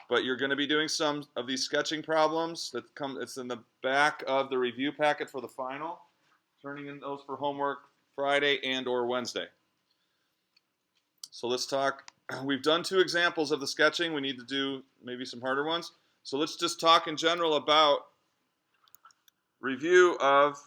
but you're going to be doing some of these sketching problems. It's in the back of the review packet for the final. Turning in those for homework Friday and or Wednesday. So let's talk. We've done 2 examples of the sketching. We need to do maybe some harder ones. So let's just talk in general about review of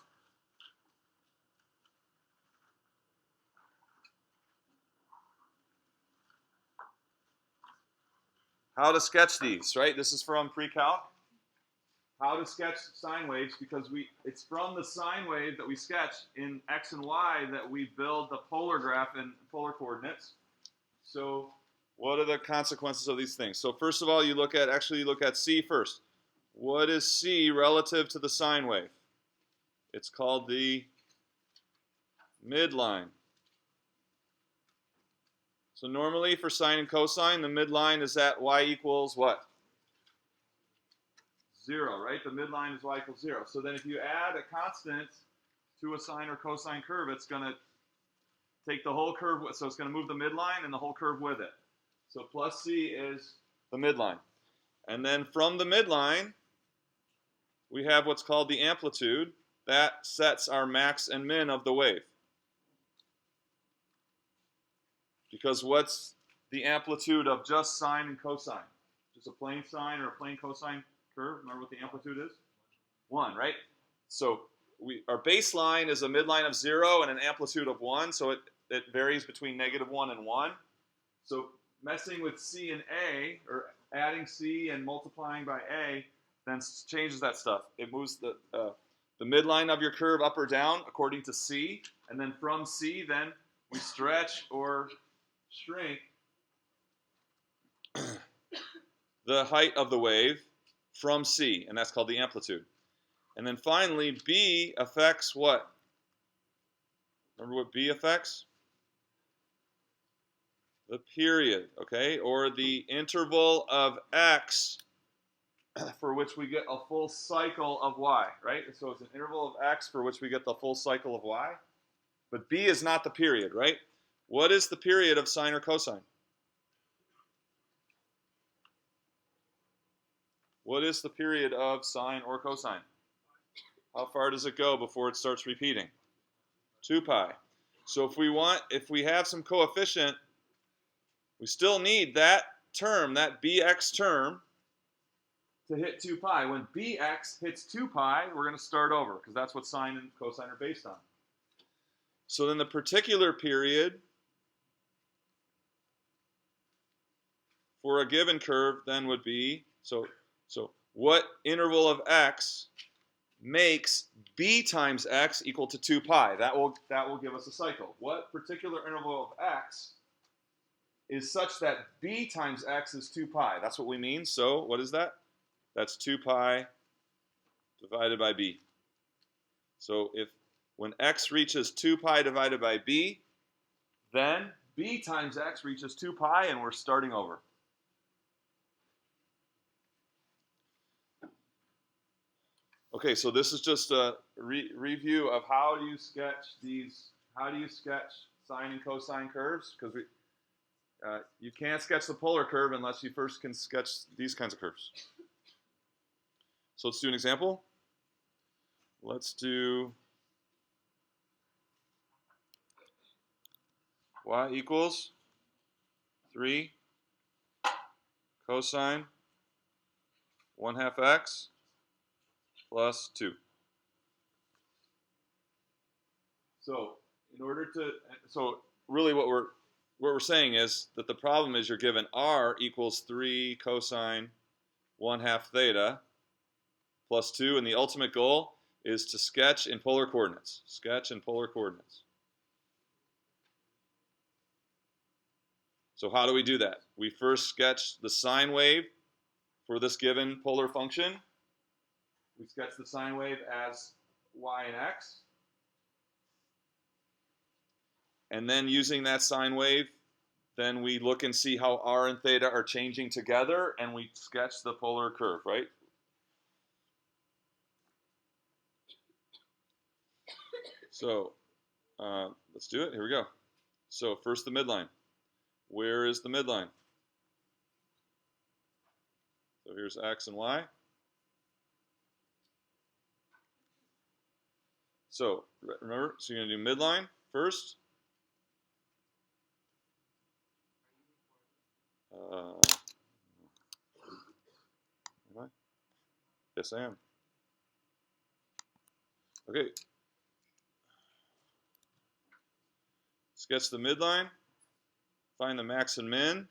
how to sketch these, right? This is from pre-calc. How to sketch sine waves, because it's from the sine wave that we sketch in x and y that we build the polar graph in polar coordinates. So what are the consequences of these things? So first of all, you look at C first. What is C relative to the sine wave? It's called the midline. So normally for sine and cosine, the midline is at y equals what? 0, right? The midline is y equals 0. So then if you add a constant to a sine or cosine curve, it's going to take the whole curve, so it's going to move the midline and the whole curve with it. So plus C is the midline. And then from the midline, we have what's called the amplitude. That sets our max and min of the wave. Because what's the amplitude of just sine and cosine? Just a plain sine or a plain cosine curve. Remember what the amplitude is? 1, right? So our baseline is a midline of 0 and an amplitude of 1, so it varies between -1 and 1. So messing with C and A, or adding C and multiplying by A, then changes that stuff. It moves the midline of your curve up or down according to C, and then from C, then we stretch or shrink the height of the wave from C, and that's called the amplitude. And then finally, B affects what? Remember what B affects? The period, okay? Or the interval of x for which we get a full cycle of y, right? So it's an interval of x for which we get the full cycle of y. But B is not the period, right? What is the period of sine or cosine? What is the period of sine or cosine? How far does it go before it starts repeating? 2 pi. So if we have some coefficient, we still need that term, that bx term, to hit 2 pi. When bx hits 2 pi, we're going to start over, because that's what sine and cosine are based on. So then the particular period for a given curve then would be, so what interval of x makes b times x equal to 2 pi? That will give us a cycle. What particular interval of x is such that b times x is 2 pi? That's what we mean. So what is that? That's 2 pi divided by b. So when x reaches 2 pi divided by b, then b times x reaches 2 pi, and we're starting over. Okay, so this is just a review of how do you sketch sine and cosine curves, because you can't sketch the polar curve unless you first can sketch these kinds of curves. So let's do an example. Let's do y equals 3 cosine 1/2 x plus 2. So really what we're saying is that the problem is you're given r equals 3 cosine 1/2 theta plus 2, and the ultimate goal is to sketch in polar coordinates. Sketch in polar coordinates. So how do we do that? We first sketch the sine wave for this given polar function. We sketch the sine wave as y and x. And then using that sine wave, then we look and see how r and theta are changing together, and we sketch the polar curve, right? So let's do it. Here we go. So first the midline. Where is the midline? So here's X and Y. So remember, so you're going to do midline first. Am I? Yes, I am. Okay. Sketch the midline. Find the max and min.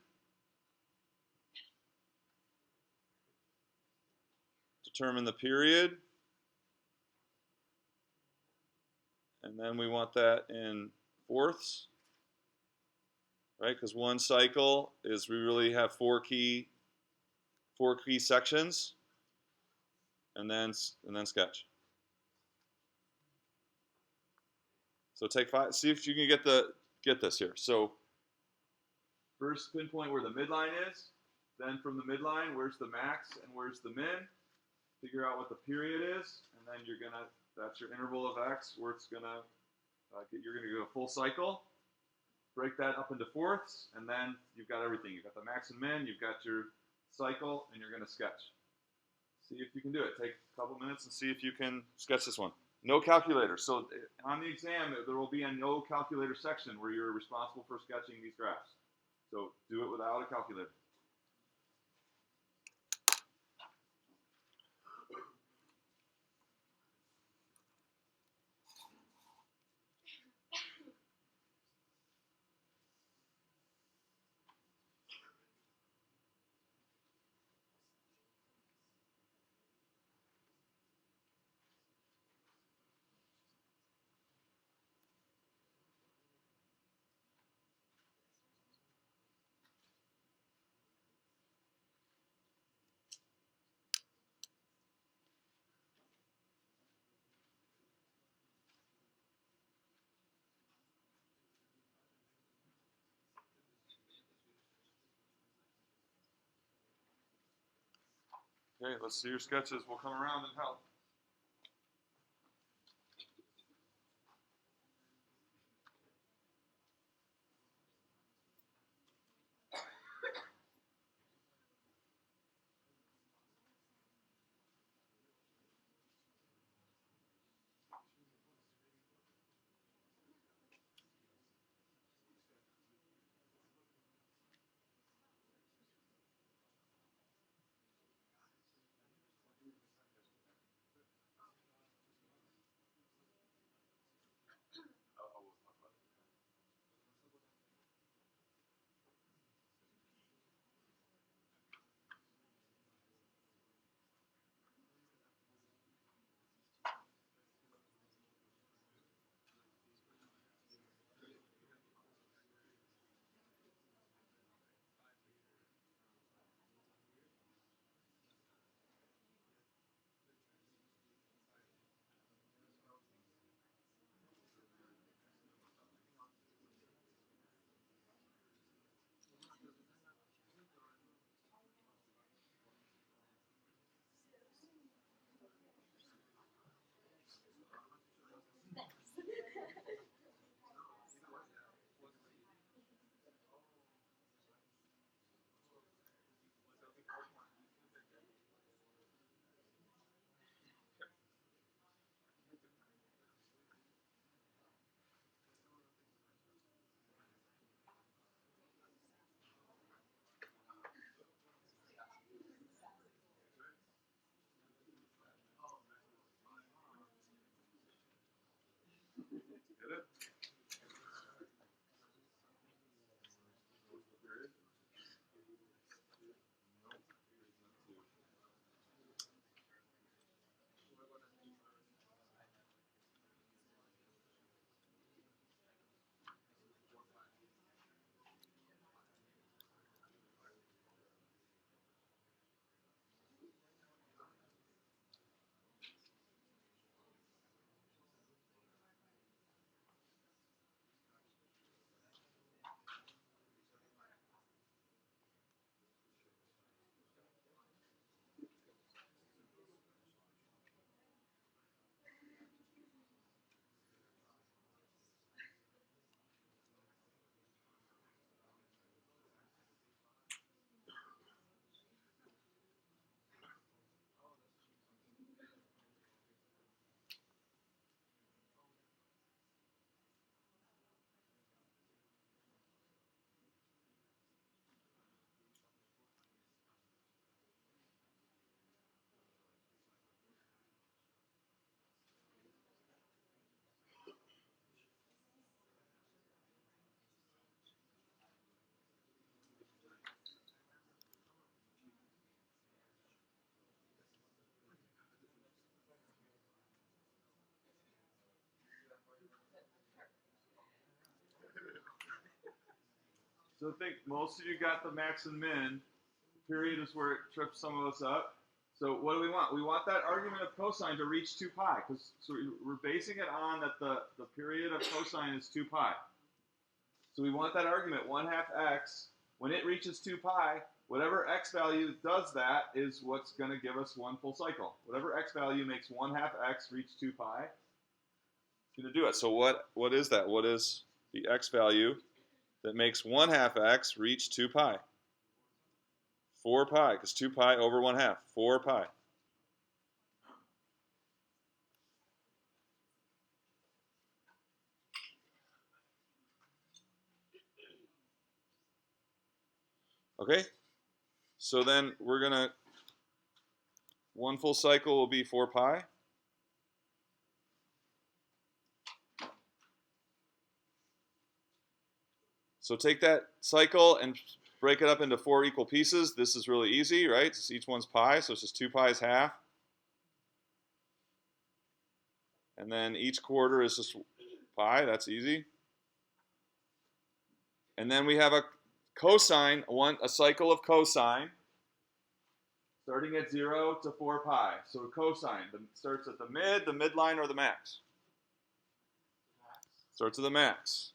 Determine the period. And then we want that in fourths, right? Because one cycle is we really have four key sections, and then sketch. So take 5. See if you can get this here. So first pinpoint where the midline is. Then from the midline, where's the max and where's the min? Figure out what the period is, and then that's your interval of X where it's gonna you're gonna do a full cycle. Break that up into fourths, and then you've got everything. You've got the max and min, you've got your cycle, and you're gonna sketch. See if you can do it. Take a couple minutes and see if you can sketch this one. No calculator. So on the exam, there will be a no calculator section where you're responsible for sketching these graphs. So do it without a calculator. Okay, let's see your sketches. We'll come around and help. Get it? So I think most of you got the max and min. Period is where it trips some of us up. So what do we want? We want that argument of cosine to reach 2 pi. So we're basing it on that the period of cosine is 2 pi. So we want that argument, 1/2 x. When it reaches 2 pi, whatever x value does that is what's going to give us one full cycle. Whatever x value makes 1/2 x reach 2 pi, it's going to do it. So what is that? What is the x value that makes 1/2 x reach 2 pi? 4 pi, because 2 pi over 1/2, 4 pi. Okay, so then we're going to, one full cycle will be 4 pi. So take that cycle and break it up into 4 equal pieces. This is really easy, right? Each one's pi, so it's just 2 pi is half. And then each quarter is just pi, that's easy. And then we have a cosine, a cycle of cosine, starting at 0 to 4 pi. So a cosine starts at the midline, or the max? Starts at the max.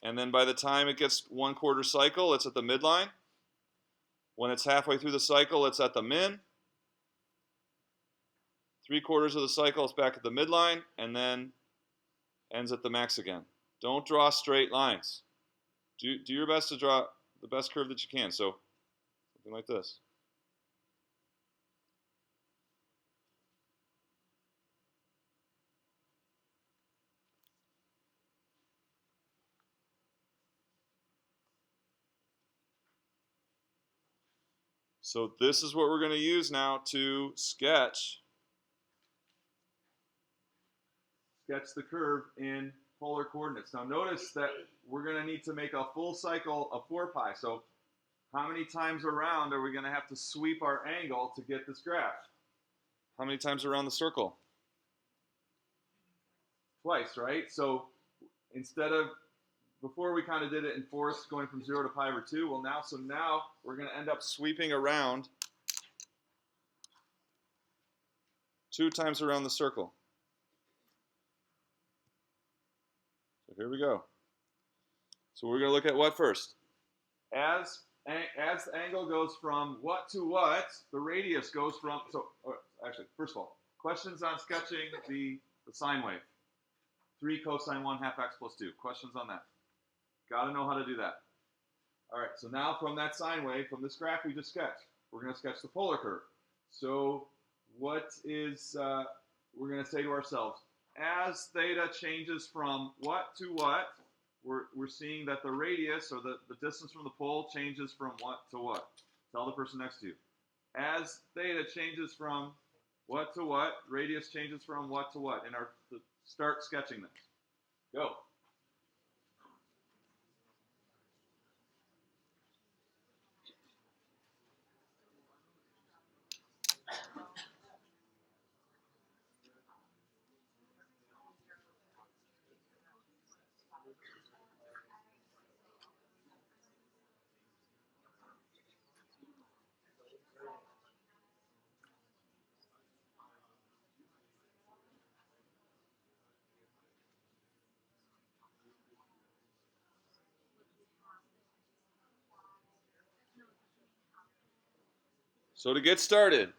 And then by the time it gets 1/4 cycle, it's at the midline. When it's halfway through the cycle, it's at the min. 3/4 of the cycle, it's back at the midline, and then ends at the max again. Don't draw straight lines. Do your best to draw the best curve that you can. So something like this. So this is what we're going to use now to sketch the curve in polar coordinates. Now notice that we're going to need to make a full cycle of 4 pi. So how many times around are we going to have to sweep our angle to get this graph? How many times around the circle? Twice, right? So instead of, before we kind of did it in fourths going from 0 to pi over 2, well now we're going to end up sweeping around 2 times around the circle. So here we go. So we're going to look at what first? As the angle goes from what to what, the radius goes from, actually, first of all, questions on sketching the sine wave. 3 cosine 1/2 x plus 2. Questions on that? Got to know how to do that. All right, so now from that sine wave, from this graph we just sketched, we're going to sketch the polar curve. So what is, we're going to say to ourselves, as theta changes from what to what, we're seeing that the radius, or the distance from the pole, changes from what to what. Tell the person next to you. As theta changes from what to what, radius changes from what to what. And start sketching this. Go. So to get started,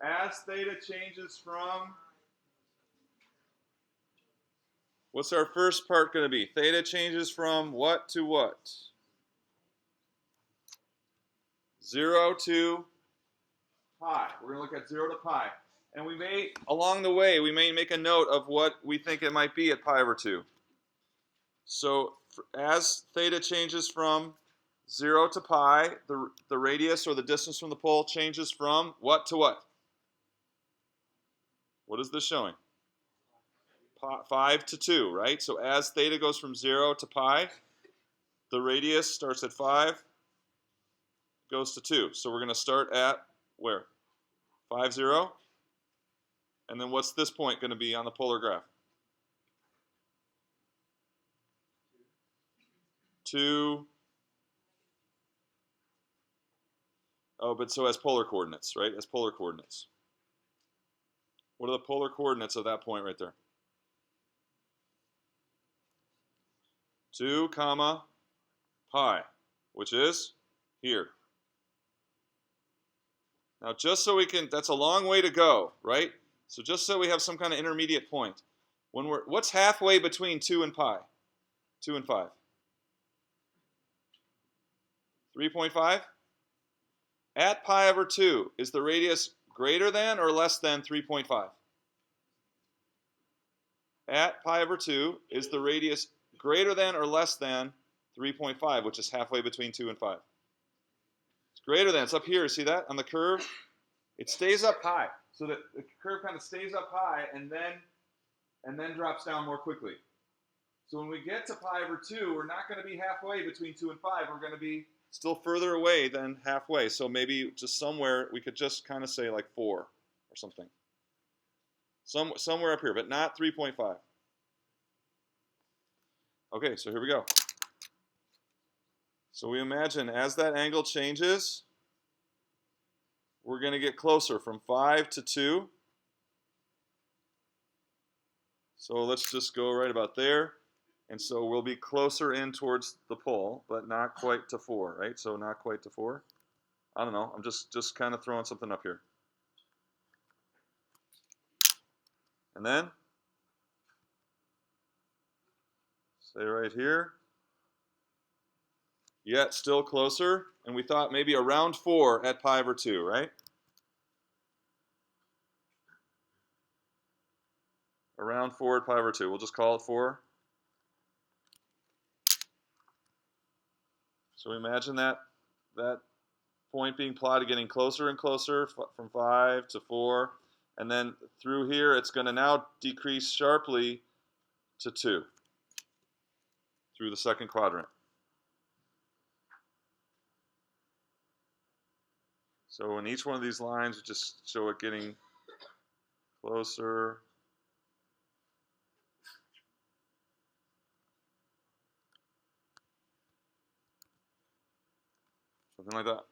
as theta changes from, what's our first part going to be? Theta changes from what to what? 0 to pi. We're going to look at 0 to pi. And we may, along the way, we may make a note of what we think it might be at pi over 2. So as theta changes from 0 to pi, the radius, or the distance from the pole, changes from what to what? What is this showing? 5 to 2, right? So as theta goes from 0 to pi, the radius starts at 5, goes to 2. So we're going to start at where? 5, 0. And then what's this point going to be on the polar graph? 2, Oh, but so as polar coordinates, right? As polar coordinates. What are the polar coordinates of that point right there? 2, comma, pi, which is here. Now, just so we can, that's a long way to go, right? So just so we have some kind of intermediate point. What's halfway between 2 and pi? 2 and 5? 3.5? At pi over 2, is the radius greater than or less than 3.5? At pi over 2, is the radius greater than or less than 3.5, which is halfway between 2 and 5? It's greater than. It's up here. See that on the curve? It stays up high. So the curve kind of stays up high and then drops down more quickly. So when we get to pi over 2, we're not going to be halfway between 2 and 5. We're going to be still further away than halfway. So maybe just somewhere we could just kind of say like 4 or something. Somewhere up here, but not 3.5. Okay, so here we go. So we imagine as that angle changes, we're going to get closer from 5 to 2. So let's just go right about there. And so we'll be closer in towards the pole, but not quite to 4, right? So not quite to 4. I don't know. I'm just kind of throwing something up here. And then, say right here. Yet still closer. And we thought maybe around 4 at pi over 2, right? Around 4 at pi over 2. We'll just call it 4. So imagine that point being plotted getting closer and closer from 5 to 4. And then through here, it's going to now decrease sharply to 2 through the second quadrant. So in each one of these lines, we just show it getting closer. Something like that.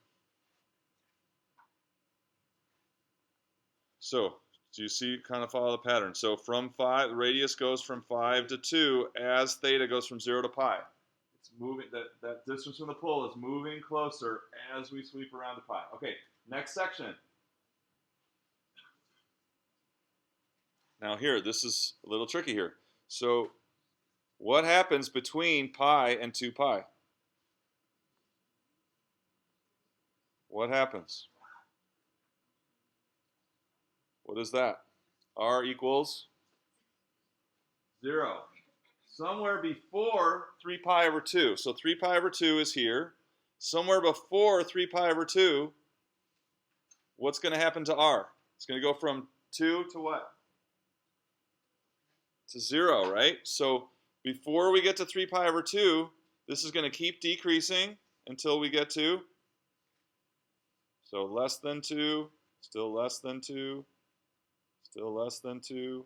So do you see, kind of follow the pattern? So from 5, the radius goes from 5 to 2 as theta goes from 0 to pi. It's moving, that distance from the pole is moving closer as we sweep around to pi. Okay, next section. Now here, this is a little tricky here. So what happens between pi and 2 pi? What happens? What is that? R equals 0. Somewhere before 3 pi over 2. So 3 pi over 2 is here. Somewhere before 3 pi over 2, what's going to happen to R? It's going to go from 2 to what? To 0, right? So before we get to 3 pi over 2, this is going to keep decreasing until we get to, so less than 2, still less than 2, still less than 2,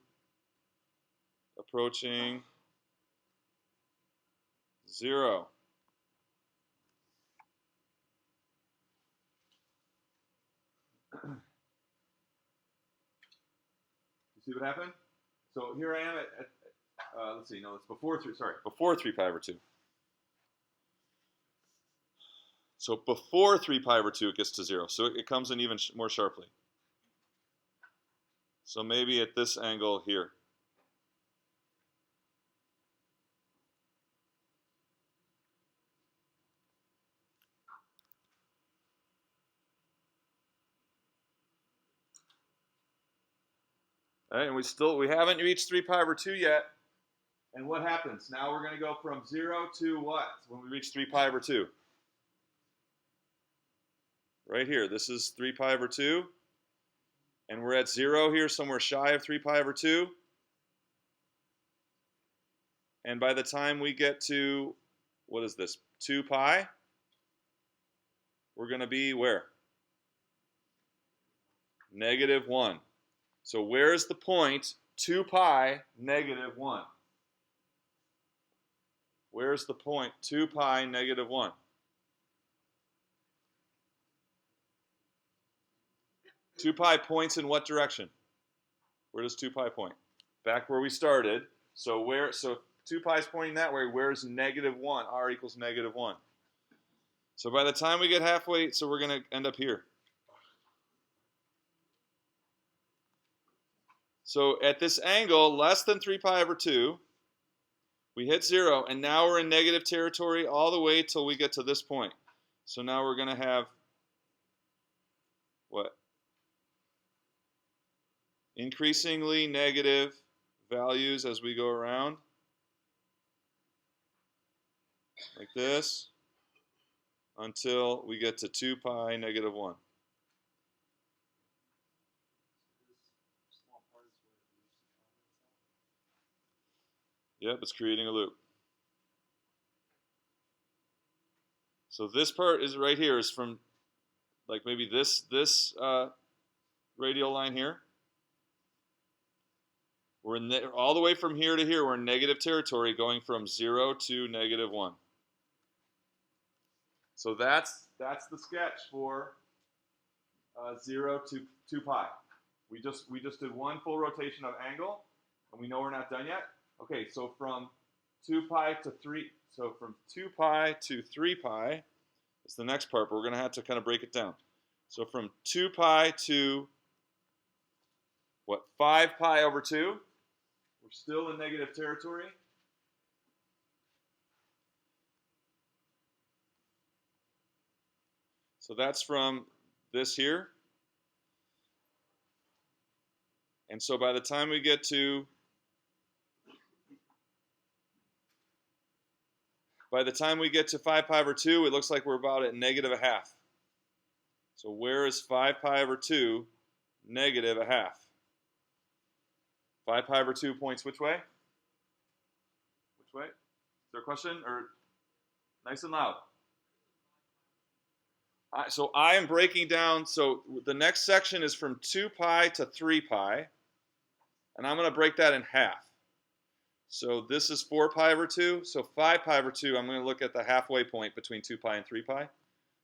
approaching 0. You see what happened? So here I am at let's see, no, it's before 3 pi over 2. So before 3 pi over 2, it gets to 0. So it comes in even more sharply. So maybe at this angle here. All right, and we haven't reached 3 pi over 2 yet. And what happens? Now we're going to go from 0 to what when we reach 3 pi over 2? Right here, this is 3 pi over 2. And we're at 0 here, somewhere shy of 3 pi over 2. And by the time we get to, what is this, 2 pi, we're going to be where? -1. So where's the point 2 pi, -1? Where's the point 2 pi, -1? 2 pi points in what direction? Where does 2 pi point? Back where we started. So 2 pi is pointing that way. Where's -1? R equals -1. So by the time we get halfway, so we're going to end up here. So at this angle, less than 3 pi over 2, we hit 0, and now we're in negative territory all the way till we get to this point. So now we're going to have what? Increasingly negative values as we go around, like this, until we get to 2 pi -1. Yep, it's creating a loop. So this part is right here, is from like maybe this radial line here. We're in all the way from here to here. We're in negative territory, going from 0 to -1. So that's the sketch for 0 to 2 pi. We just did one full rotation of angle, and we know we're not done yet. Okay, so from 2 pi to 3, so from 2 pi to 3 pi is the next part, but we're going to have to kind of break it down. So from 2 pi to, what, 5 pi over 2, we're still in negative territory. So that's from this here. And so by the time we get to 5 pi over 2, it looks like we're about at -1/2. So where is 5 pi over 2 -1/2? 5 pi over 2 points which way? Which way? Is there a question? Or nice and loud. So I am breaking down, so the next section is from 2 pi to 3 pi, and I'm going to break that in half. So this is 4 pi over 2, so 5 pi over 2, I'm going to look at the halfway point between 2 pi and 3 pi,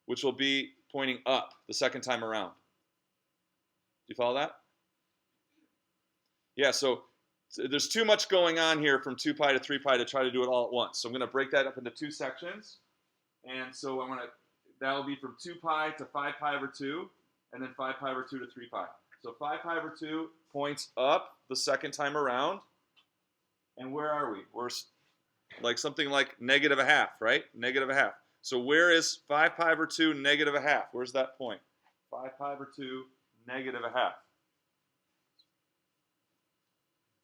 which will be pointing up the second time around. Do you follow that? Yeah, so there's too much going on here from 2 pi to 3 pi to try to do it all at once. So I'm going to break that up into 2 sections. And so that'll be from 2 pi to 5 pi over 2, and then 5 pi over 2 to 3 pi. So 5 pi over 2 points up the second time around. And where are we? We're like something like -1/2, right? -1/2. So where is 5 pi over 2 -1/2? Where's that point? 5 pi over 2 -1/2.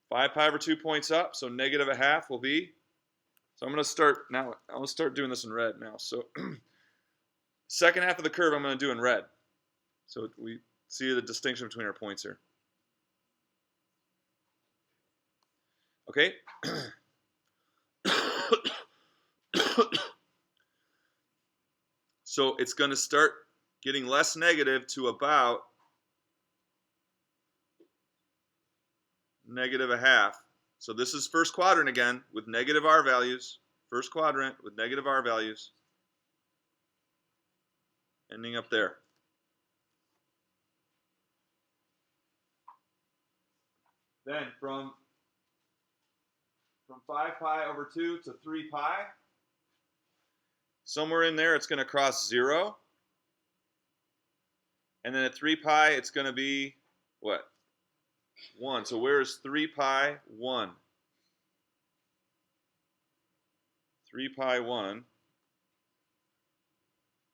5 pi over 2 points up, so -1/2 will be. So I'm going to start now. I'm going to start doing this in red now. So second half of the curve I'm going to do in red. So we see the distinction between our points here. Okay. So it's going to start getting less negative to about -1/2. So this is first quadrant again with negative R values. First quadrant with negative R values. Ending up there. Then from 5 pi over 2 to 3 pi, somewhere in there it's going to cross 0. And then at 3 pi it's going to be what? 1. So where is 3 pi 1? 3 pi 1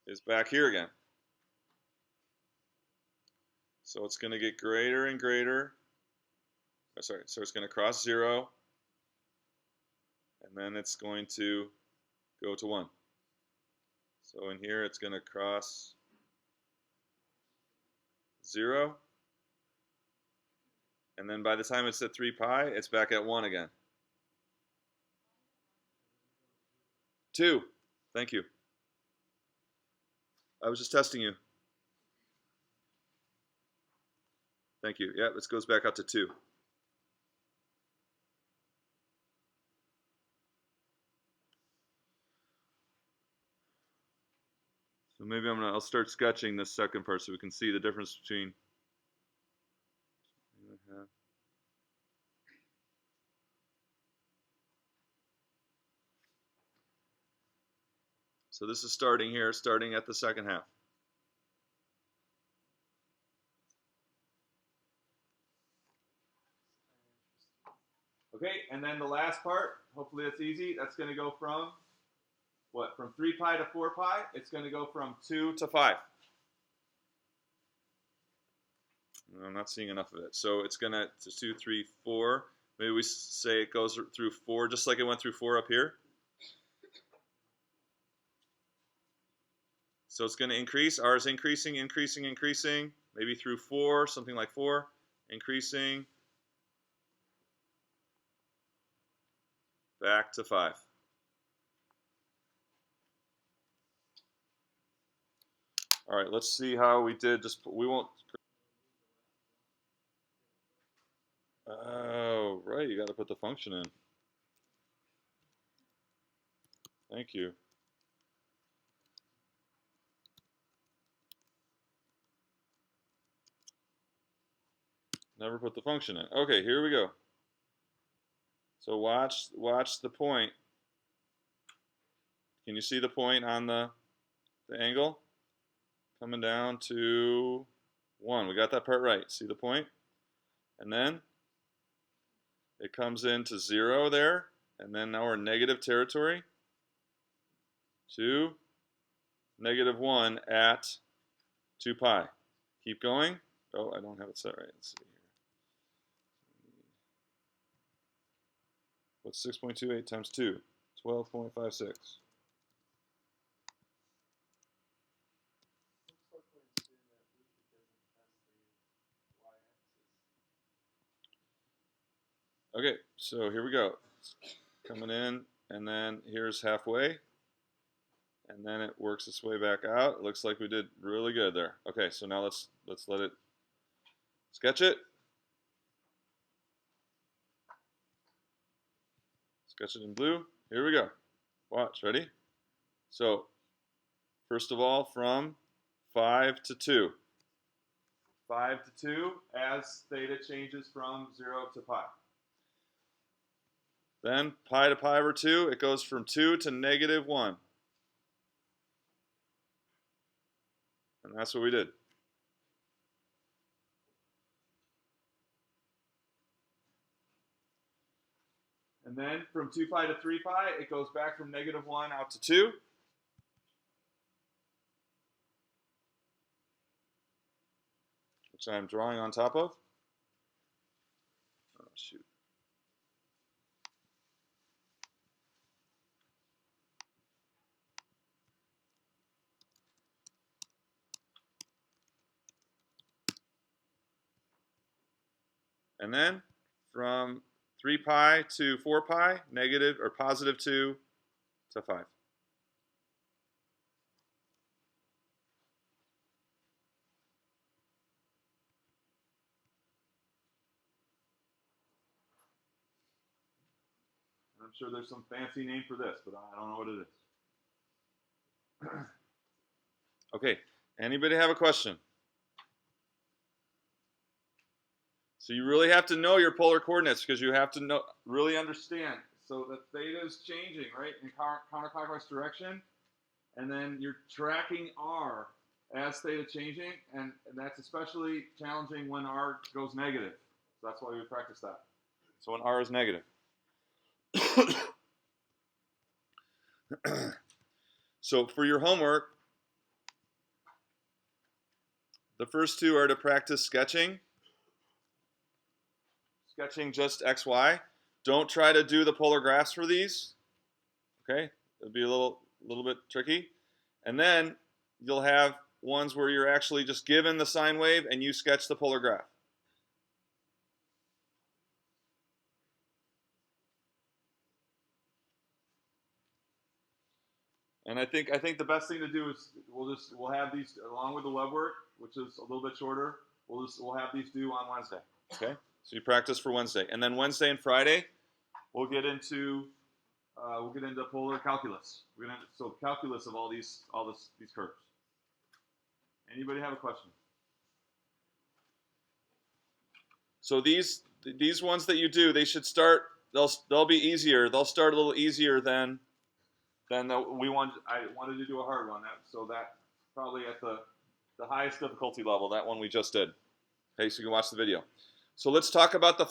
is back here again. So it's going to get greater and greater. Oh, sorry, so it's going to cross 0. And then it's going to go to 1. So in here it's going to cross 0. And then by the time it's at 3 pi, it's back at 1 again. 2. Thank you. I was just testing you. Thank you. Yeah, this goes back up to 2. So maybe I'll start sketching this second part so we can see the difference between Yeah. So this is starting here, starting at the second half. Okay, and then the last part, hopefully it's easy. That's going to go from what? From 3 pi to 4 pi. It's going to go from 2 to 5. I'm not seeing enough of it. So it's going to 2, 3, 4. Maybe we say it goes through 4, just like it went through 4 up here. So it's going to increase. R is increasing, increasing, increasing. Maybe through 4, something like 4. Increasing. Back to 5. All right, let's see how we did. We won't. Oh, right. You got to put the function in. Thank you. Never put the function in. Okay, here we go. So watch the point. Can you see the point on the angle? Coming down to 1. We got that part right. See the point? And then it comes into 0 there. And then now we're in negative territory. 2, -1 at 2 pi. Keep going. Oh, I don't have it set right. Let's see here. What's 6.28 times 2? 12.56. Okay, so here we go. Coming in, and then here's halfway. And then it works its way back out. It looks like we did really good there. Okay, so now let's let it sketch it. Sketch it in blue. Here we go. Watch, ready? So, first of all, from 5 to 2. 5 to 2 as theta changes from 0 to pi. Then pi to pi over 2, it goes from 2 to -1. And that's what we did. And then from 2 pi to 3 pi, it goes back from -1 out to 2. Which I'm drawing on top of. Oh, shoot. And then from 3 pi to 4 pi, negative or positive 2 to 5. I'm sure there's some fancy name for this, but I don't know what it is. Okay, anybody have a question? So you really have to know your polar coordinates because you have to really understand. So the theta is changing, right, in counterclockwise direction, and then you're tracking R as theta changing, and that's especially challenging when R goes negative. So that's why we practice that. So when R is negative. So for your homework, the first 2 are to practice sketching. Sketching just XY. Don't try to do the polar graphs for these. Okay, it'll be a little bit tricky. And then you'll have ones where you're actually just given the sine wave and you sketch the polar graph. And I think the best thing to do is we'll have these along with the web work, which is a little bit shorter. We'll have these due on Wednesday. Okay, so you practice for Wednesday, and then Wednesday and Friday we'll get into polar calculus. So calculus of these curves. Anybody have a question? So these ones that you do, they should start. They'll be easier. They'll start a little easier than I wanted to do a hard one. So that probably at the highest difficulty level. That one we just did. Okay, so you can watch the video. So let's talk about the